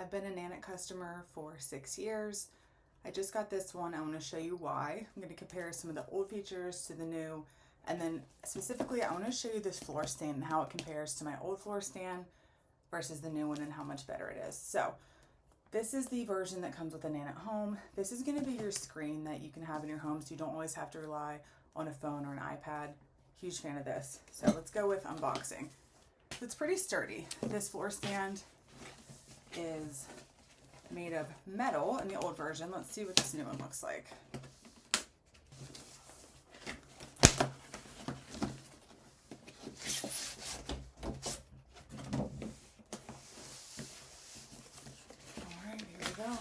I've been a Nanit customer for 6 years. I just got this one. I want to show you why. I'm going to compare some of the old features to the new, and then specifically I want to show you this floor stand and how it compares to my old floor stand versus the new one and how much better it is. So this is the version that comes with the Nanit Home. This is going to be your screen that you can have in your home so you don't always have to rely on a phone or an iPad. Huge fan of this. So let's go with unboxing. It's pretty sturdy. This floor stand is made of metal in the old version. Let's see what this new one looks like. Alright, here we go.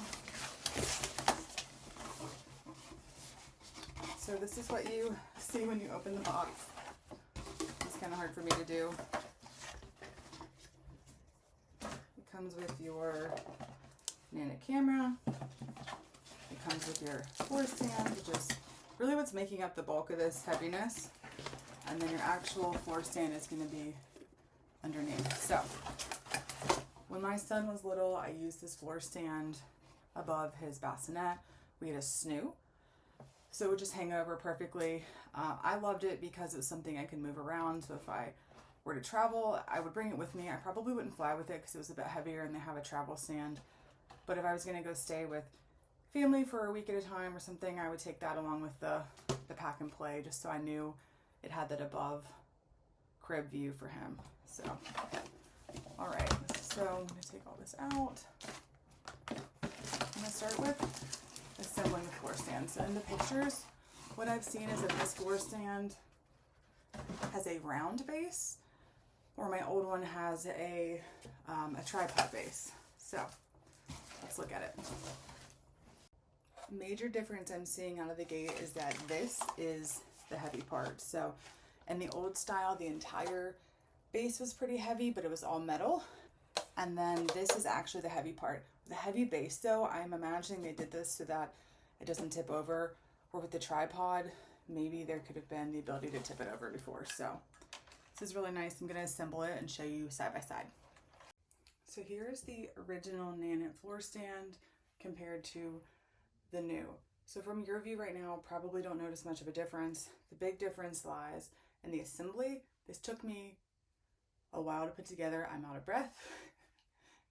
So this is what you see when you open the box. It's kind of hard for me to do. It comes with your Nanit camera. It comes with your floor stand, which is really what's making up the bulk of this heaviness. And then your actual floor stand is going to be underneath. So when my son was little, I used this floor stand above his bassinet. We had a snoo, so it would just hang over perfectly. I loved it because it was something I could move around. So if I were to travel, I would bring it with me. I probably wouldn't fly with it because it was a bit heavier and they have a travel stand. But if I was going to go stay with family for a week at a time or something, I would take that along with the pack and play, just so I knew it had that above crib view for him. So, all right, so I'm going to take all this out. I'm going to start with assembling the floor stand. So in the pictures, what I've seen is that this floor stand has a round base, or my old one has a tripod base. So let's look at it. Major difference I'm seeing out of the gate is that this is the heavy part. So in the old style, the entire base was pretty heavy, but it was all metal. And then this is actually the heavy part. The heavy base though, I'm imagining they did this so that it doesn't tip over, or with the tripod, maybe there could have been the ability to tip it over before. So this is really nice. I'm going to assemble it and show you side by side. So here's the original Nanit floor stand compared to the new. So from your view right now, probably don't notice much of a difference. The big difference lies in the assembly. This took me a while to put together. I'm out of breath.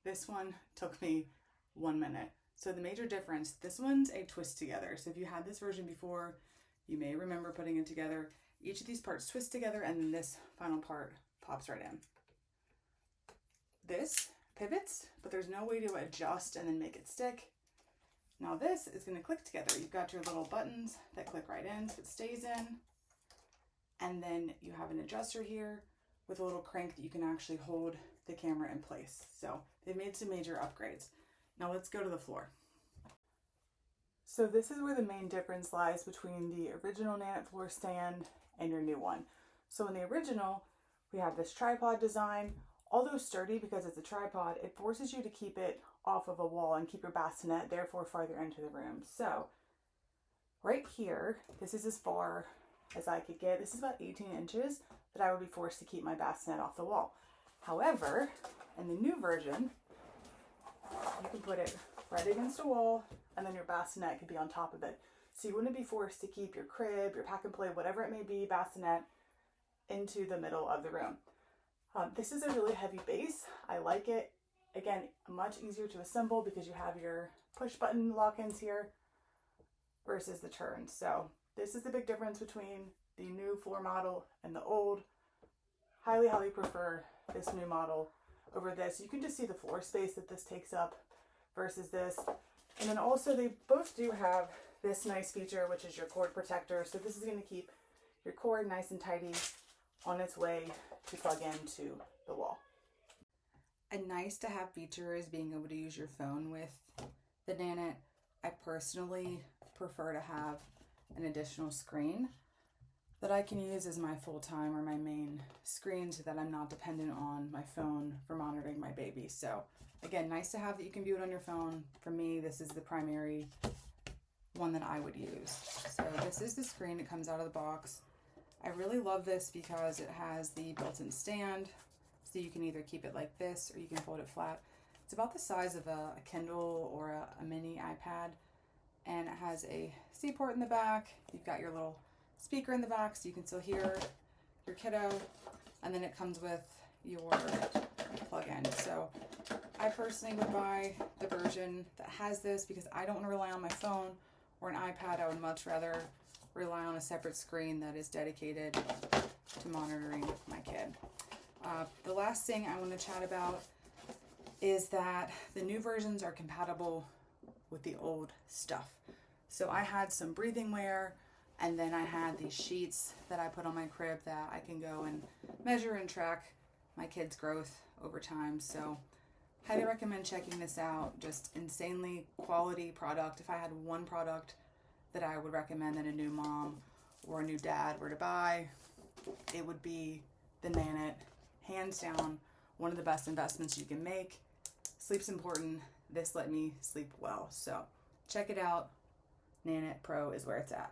This one took me 1 minute. So the major difference, this one's a twist together. So if you had this version before, you may remember putting it together. Each of these parts twist together and then this final part pops right in. This pivots, but there's no way to adjust and then make it stick. Now this is going to click together. You've got your little buttons that click right in so it stays in. And then you have an adjuster here with a little crank that you can actually hold the camera in place. So they've made some major upgrades. Now let's go to the floor. So this is where the main difference lies between the original Nanit floor stand and your new one. So in the original, we have this tripod design. Although sturdy because it's a tripod, it forces you to keep it off of a wall and keep your bassinet therefore farther into the room. So right here, this is as far as I could get. This is about 18 inches that I would be forced to keep my bassinet off the wall. However, in the new version, you can put it right against a wall and then your bassinet could be on top of it. So you wouldn't be forced to keep your crib, your pack and play, whatever it may be, bassinet into the middle of the room. This is a really heavy base. I like it. Again, much easier to assemble because you have your push button lock-ins here versus the turn. So this is the big difference between the new floor model and the old. Highly, highly prefer this new model over this. You can just see the floor space that this takes up versus this. And then also they both do have this nice feature, which is your cord protector. So this is going to keep your cord nice and tidy on its way to plug into the wall. A nice to have feature is being able to use your phone with the Nanit. I personally prefer to have an additional screen that I can use as my full-time or my main screen so that I'm not dependent on my phone for monitoring my baby. So again, nice to have that you can view it on your phone. For me, this is the primary one that I would use. So this is the screen. It comes out of the box. I really love this because it has the built-in stand, so you can either keep it like this or you can fold it flat. It's about the size of a Kindle or a mini iPad, and it has a C port in the back. You've got your little speaker in the back so you can still hear your kiddo, and then it comes with your plug-in. So I personally would buy the version that has this because I don't want to rely on my phone or an iPad. I would much rather rely on a separate screen that is dedicated to monitoring my kid. The last thing I want to chat about is that the new versions are compatible with the old stuff. So I had some breathing wear, and then I had these sheets that I put on my crib that I can go and measure and track my kid's growth over time. So highly recommend checking this out. Just insanely quality product. If I had one product that I would recommend that a new mom or a new dad were to buy, it would be the Nanit. Hands down, one of the best investments you can make. Sleep's important. This let me sleep well. So check it out. Nanit Pro is where it's at.